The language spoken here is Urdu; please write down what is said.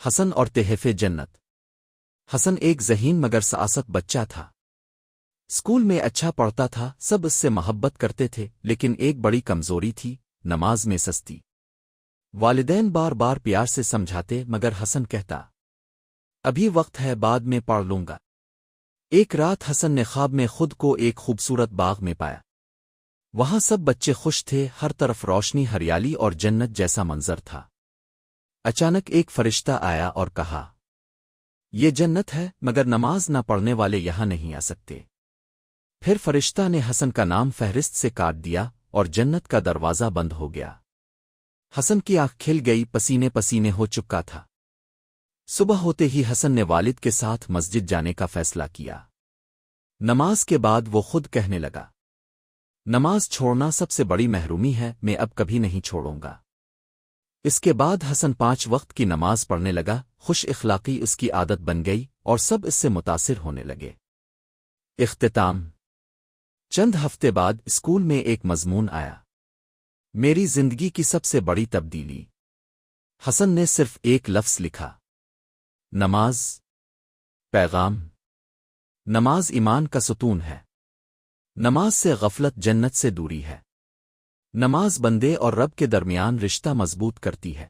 حسن اور تحف جنت۔ حسن ایک ذہین مگر سعاست بچہ تھا۔ اسکول میں اچھا پڑھتا تھا، سب اس سے محبت کرتے تھے، لیکن ایک بڑی کمزوری تھی، نماز میں سستی۔ والدین بار بار پیار سے سمجھاتے مگر حسن کہتا، ابھی وقت ہے، بعد میں پڑھ لوں گا۔ ایک رات حسن نے خواب میں خود کو ایک خوبصورت باغ میں پایا۔ وہاں سب بچے خوش تھے، ہر طرف روشنی، ہریالی اور جنت جیسا منظر تھا۔ اچانک ایک فرشتہ آیا اور کہا، یہ جنت ہے، مگر نماز نہ پڑھنے والے یہاں نہیں آ سکتے۔ پھر فرشتہ نے حسن کا نام فہرست سے کاٹ دیا اور جنت کا دروازہ بند ہو گیا۔ حسن کی آنکھ کھل گئی، پسینے پسینے ہو چکا تھا۔ صبح ہوتے ہی حسن نے والد کے ساتھ مسجد جانے کا فیصلہ کیا۔ نماز کے بعد وہ خود کہنے لگا، نماز چھوڑنا سب سے بڑی محرومی ہے، میں اب کبھی نہیں چھوڑوں گا۔ اس کے بعد حسن 5 وقت کی نماز پڑھنے لگا، خوش اخلاقی اس کی عادت بن گئی اور سب اس سے متاثر ہونے لگے۔ اختتام۔ چند ہفتے بعد اسکول میں ایک مضمون آیا، میری زندگی کی سب سے بڑی تبدیلی۔ حسن نے صرف ایک لفظ لکھا، نماز۔ پیغام: نماز ایمان کا ستون ہے۔ نماز سے غفلت جنت سے دوری ہے۔ نماز بندے اور رب کے درمیان رشتہ مضبوط کرتی ہے۔